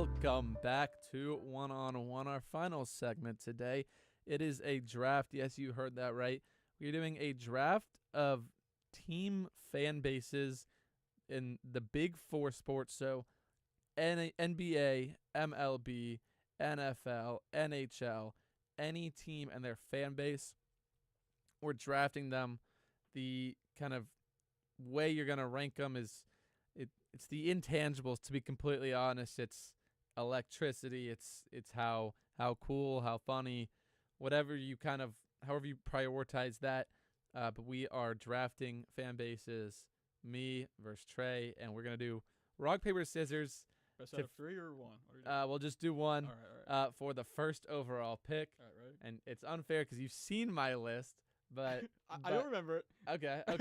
Welcome back to One on One, our final segment today. It is a draft. Yes, you heard that right. We're doing a draft of team fan bases in the big four sports. So NBA, MLB, NFL, NHL, any team and their fan base. We're drafting them. The kind of way you're going to rank them is it's the intangibles, to be completely honest. It's electricity. It's how cool, how funny, however you prioritize that. But we are drafting fan bases, me versus Trey, and we're going to do rock, paper, scissors. Best out of 3 or 1? We'll just do one. All right. For the first overall pick. All right. And it's unfair because you've seen my list, but I don't remember it. Okay. All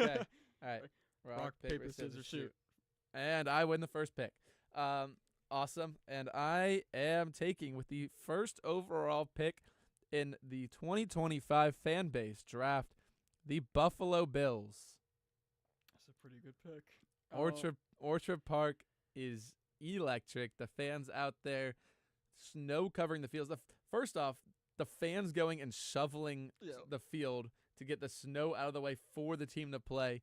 right. Rock, paper, scissors, shoot. And I win the first pick. Awesome. And I am taking, with the first overall pick in the 2025 fan base draft, the Buffalo Bills. That's a pretty good pick. Orchard Park is electric. The fans out there, snow covering the fields. First off, the fans going and shoveling the field to get the snow out of the way for the team to play.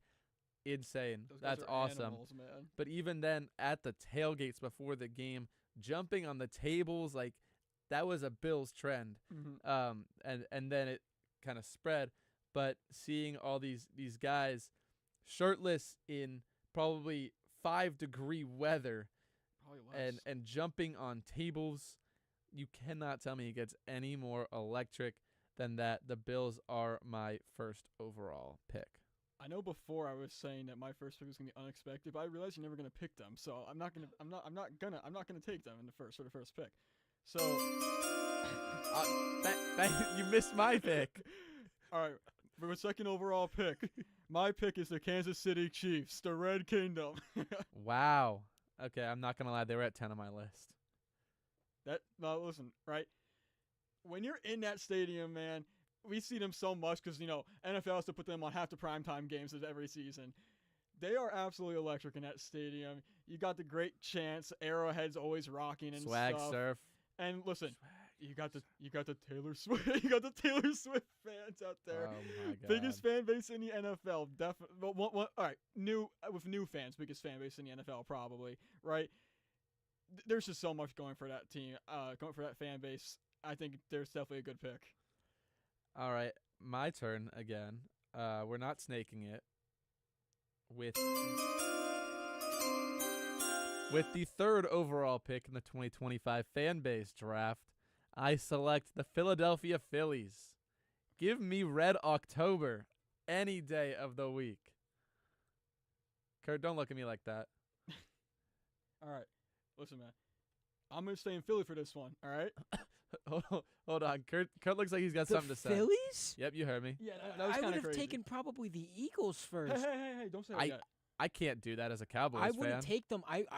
Insane. That's awesome. Animals, man. But even then, at the tailgates before the game, jumping on the tables, like that was a Bills trend. Mm-hmm. And then it kind of spread. But seeing all these guys shirtless in probably 5-degree weather, probably less, and jumping on tables, you cannot tell me it gets any more electric than that. The Bills are my first overall pick. I know before I was saying that my first pick was gonna be unexpected, but I realized you're never gonna pick them, so I'm not gonna take them in the first pick. So you missed my pick. All right, for the second overall pick, my pick is the Kansas City Chiefs, the Red Kingdom. Wow. Okay, I'm not gonna lie, they were at 10 on my list. Listen, right? When you're in that stadium, man. We see them so much because, NFL has to put them on half the primetime games of every season. They are absolutely electric in that stadium. You got the great chants. Arrowhead's always rocking and Swag stuff. surf. And listen, you got the Taylor Swift. You got the Taylor Swift fans out there. Oh my God. Biggest fan base in the NFL. Definitely. All right. With new fans, biggest fan base in the NFL probably. Right. There's just so much going for that team. Going for that fan base. I think there's definitely a good pick. All right, my turn again. We're not snaking it. With the third overall pick in the 2025 fan base draft, I select the Philadelphia Phillies. Give me Red October any day of the week. Kurt, don't look at me like that. All right, listen, man. I'm going to stay in Philly for this one, all right? Hold on. Kurt looks like he's got something to say. The Phillies? Yep, you heard me. Yeah, that was I kind would of have crazy. taken probably the Eagles first. Hey, don't say that yet. I can't do that as a Cowboys I fan. wouldn't take them. I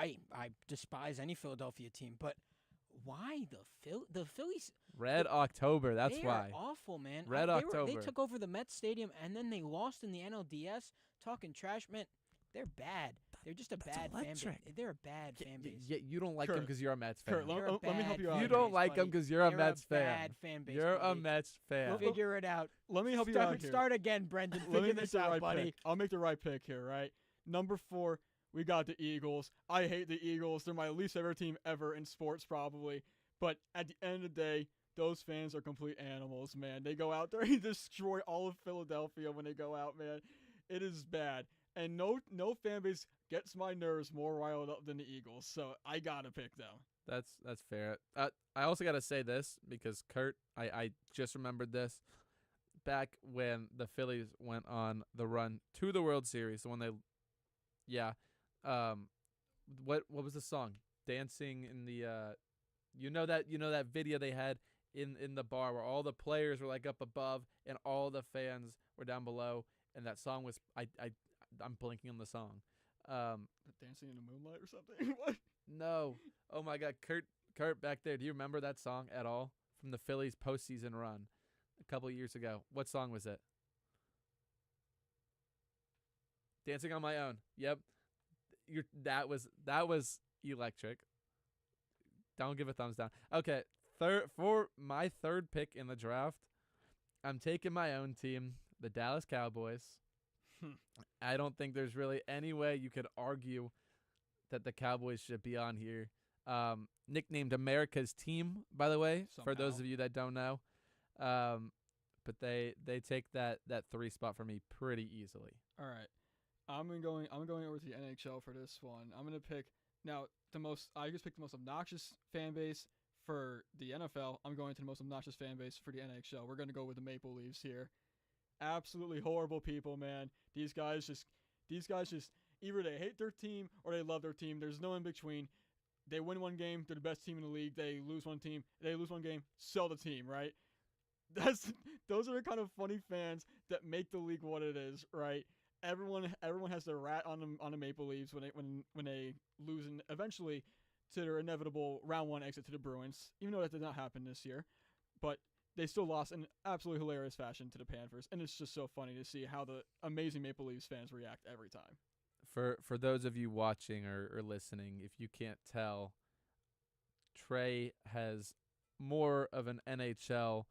despise any Philadelphia team, but why the Phillies? Red October, that's they why. Are awful, man. Red October. They took over the Mets Stadium, and then they lost in the NLDS. Talking trash, man. They're bad. They're just a bad electric. fan base. They're a bad fan base. Yeah, you don't like them because you're a Mets fan. Kurt, let me help you out. You don't like them because you're a Mets fan. Bad fan base. You're buddy. a Mets fan. Figure it out. Let me help you out here. Start again, Brendan. Let me Figure make this the out, right buddy. pick. I'll make the right pick here, right? Number 4, we got the Eagles. I hate the Eagles. They're my least favorite team ever in sports, probably. But at the end of the day, those fans are complete animals, man. They go out there and destroy all of Philadelphia when they go out, man. It is bad. And no fan base gets my nerves more riled up than the Eagles, so I gotta pick them. That's fair. I also gotta say this because Kurt, I just remembered this. Back when the Phillies went on the run to the World Series, when they, what was the song? Dancing in the, you know that video they had in the bar where all the players were like up above and all the fans were down below, and that song was I'm blanking on the song. Dancing in the Moonlight or something? What? No. Oh my God, Kurt back there. Do you remember that song at all from the Phillies postseason run a couple of years ago? What song was it? Dancing on My Own. Yep. That was electric. Don't give a thumbs down. Okay, for my third pick in the draft, I'm taking my own team, the Dallas Cowboys. I don't think there's really any way you could argue that the Cowboys should be on here. Nicknamed America's team, by the way, for those Somehow. of you that don't know. But they take that 3 spot for me pretty easily. All right. I'm going over to the NHL for this one. I'm gonna pick now I just picked the most obnoxious fan base for the NFL. I'm going to the most obnoxious fan base for the NHL. We're gonna go with the Maple Leafs here. Absolutely horrible people, man. These guys just either they hate their team or they love their team. There's no in between. They win one game, they're the best team in the league. They lose one game, sell the team, right? Those are the kind of funny fans that make the league what it is, right? Everyone has their rat on the Maple Leafs when they lose and eventually to their inevitable round 1 exit to the Bruins, even though that did not happen this year. But they still lost in absolutely hilarious fashion to the Panthers, and it's just so funny to see how the amazing Maple Leafs fans react every time. For those of you watching or listening, if you can't tell, Trey has more of an NHL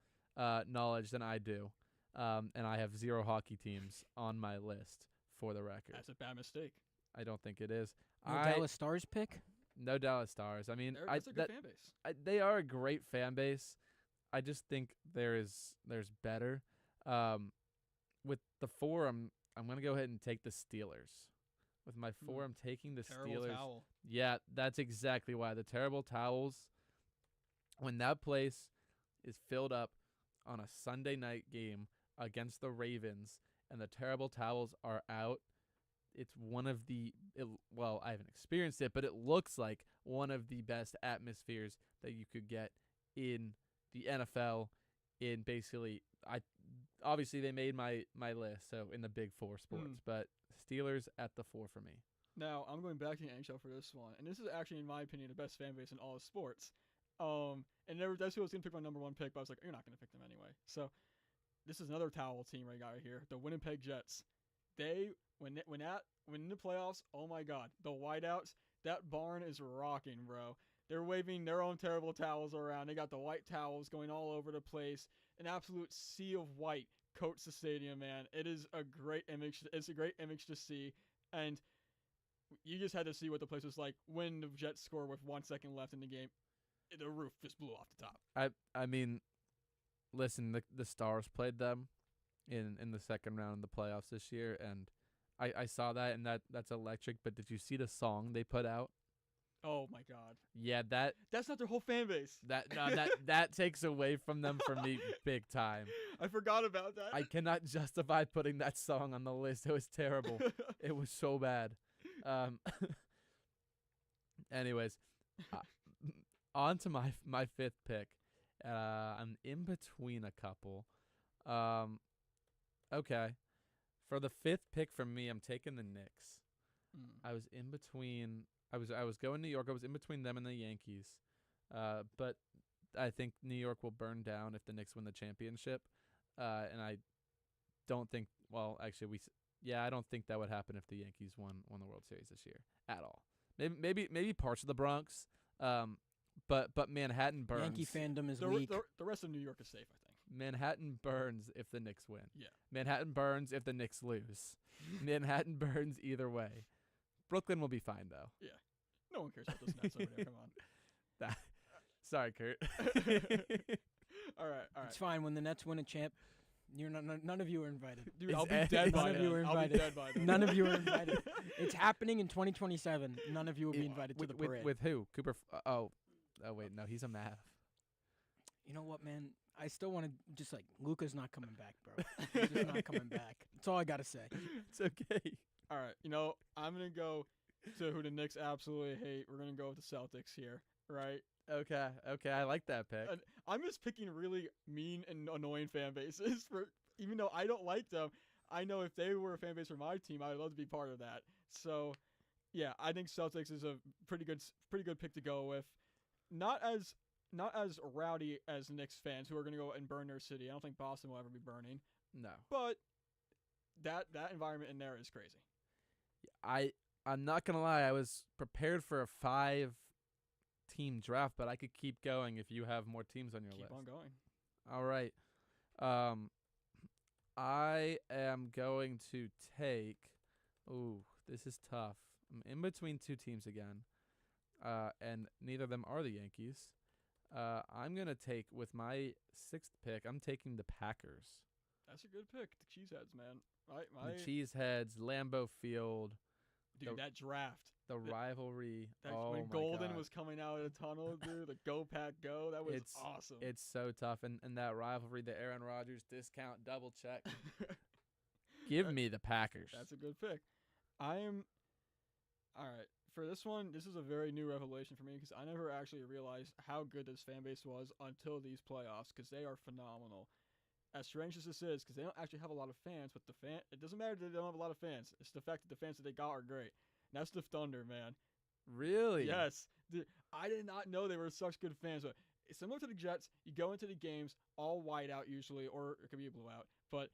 knowledge than I do, and I have 0 hockey teams on my list for the record. That's a bad mistake. I don't think it is. No Dallas Stars pick? No Dallas Stars. I mean, That's a good fan base. They are a great fan base. I just think there's better. With the 4, I'm gonna go ahead and take the Steelers. With my 4, I'm taking the Terrible Steelers. towel. Yeah, that's exactly why. The terrible towels. When that place is filled up on a Sunday night game against the Ravens and the terrible towels are out, it's one of well, I haven't experienced it, but it looks like one of the best atmospheres that you could get in the NFL. In basically, obviously they made my list, so in the big 4 sports, but Steelers at the 4 for me. Now, I'm going back to the NHL for this one, and this is actually, in my opinion, the best fan base in all of sports. And that's who I was going to pick my number 1 pick, but I was like, you're not going to pick them anyway. So, this is another towel team I got right here, the Winnipeg Jets. They, when in the playoffs, oh my God, the whiteouts, that barn is rocking, bro. They're waving their own terrible towels around. They got the white towels going all over the place. An absolute sea of white coats the stadium, man. It is a great image. It's a great image to see. And you just had to see what the place was like when the Jets score with 1 second left in the game. The roof just blew off the top. I mean, listen, the Stars played them in the second round of the playoffs this year, and I saw that, and that's electric. But did you see the song they put out? Oh my God. Yeah, that's not their whole fan base. That takes away from them for me big time. I forgot about that. I cannot justify putting that song on the list. It was terrible. It was so bad. Anyways, on to my 5th pick. I'm in between a couple. Okay. For the 5th pick for me, I'm taking the Knicks. I was in between. I was going New York. I was in between them and the Yankees. But I think New York will burn down if the Knicks win the championship. And I don't think. Well, actually, I don't think that would happen if the Yankees won the World Series this year at all. Maybe parts of the Bronx. But Manhattan burns. Yankee fandom is the, weak. the rest of New York is safe, I think. Manhattan burns if the Knicks win. Yeah. Manhattan burns if the Knicks lose. Manhattan burns either way. Brooklyn will be fine, though. Yeah. No one cares about those Nets over there. Come on. Sorry, Kurt. All right. It's fine. When the Nets win a champ, none of you are invited. Dude, I'll be dead by None of you are then. I'll be invited. dead by then. None of you are invited. It's happening in 2027. None of you will be invited to the parade. With who? Cooper? Oh, wait, no, he's a Mav. You know what, man? I still want to just Luka's not coming back, bro. He's just not coming back. That's all I got to say. It's okay. All right. I'm going to go to who the Knicks absolutely hate. We're going to go with the Celtics here, right? Okay, I like that pick. And I'm just picking really mean and annoying fan bases. Even though I don't like them, I know if they were a fan base for my team, I would love to be part of that. So, yeah, I think Celtics is a pretty good pick to go with. Not as rowdy as Knicks fans who are going to go and burn their city. I don't think Boston will ever be burning. No. But that environment in there is crazy. I'm not going to lie. I was prepared for a 5 team draft, but I could keep going if you have more teams on your list. Keep on going. All right. I am going to take. Ooh, this is tough. I'm in between two teams again, and neither of them are the Yankees. I'm gonna take with my 6th pick. I'm taking the Packers. That's a good pick. The Cheeseheads, man. The Cheeseheads, Lambeau Field, Dude, that draft. the rivalry. Oh When my Golden God. was coming out of the tunnel, dude, the Go Pack Go, that was awesome. It's so tough, and that rivalry, the Aaron Rodgers discount double check. Give me the Packers. That's a good pick. All right. For this one, this is a very new revelation for me because I never actually realized how good this fan base was until these playoffs because they are phenomenal. As strange as this is, because they don't actually have a lot of fans, but it doesn't matter that they don't have a lot of fans. It's the fact that the fans that they got are great. And that's the Thunder, man. Really? Yes. I did not know they were such good fans. But it's similar to the Jets. You go into the games all white out usually, or it could be a blue out. But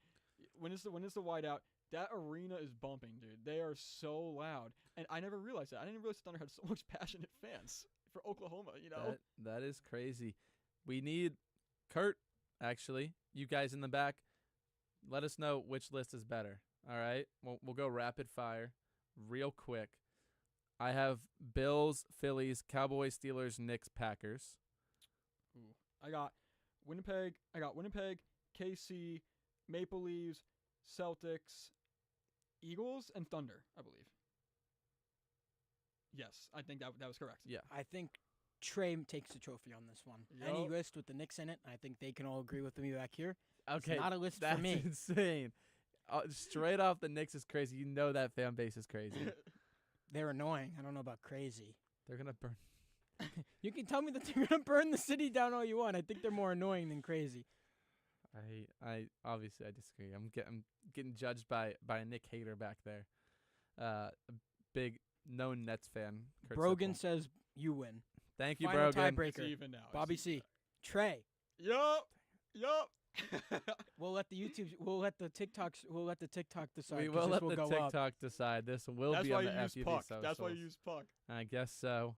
when it's the white out, that arena is bumping, dude. They are so loud. And I never realized that. I didn't realize the Thunder had so much passionate fans for Oklahoma, you know? That is crazy. We need Kurt, actually. You guys in the back, let us know which list is better. All right? We'll go rapid fire real quick. I have Bills, Phillies, Cowboys, Steelers, Knicks, Packers. Ooh. I got Winnipeg, KC, Maple Leafs, Celtics, Eagles, and Thunder, I believe. Yes, I think that was correct. Yeah. I think Trey takes the trophy on this one. Yup. Any list with the Knicks in it, I think they can all agree with me back here. Okay. It's not a list that's for me. insane. Straight off, the Knicks is crazy. You know that fan base is crazy. They're annoying. I don't know about crazy. They're going to burn. You can tell me that they're going to burn the city down all you want. I think they're more annoying than crazy. I obviously I disagree. I'm getting judged by a Nick hater back there. A big known Nets fan. Kurt Brogan Sippel. says you win. Thank you, Final Brogan. tiebreaker. It's even now. Bobby C. Trey. Yup. We'll let the TikTok decide. We 'cause will this let will the go TikTok up. decide. This will That's be why on you the use FUV Puck. socials. That's why you use Puck. I guess so.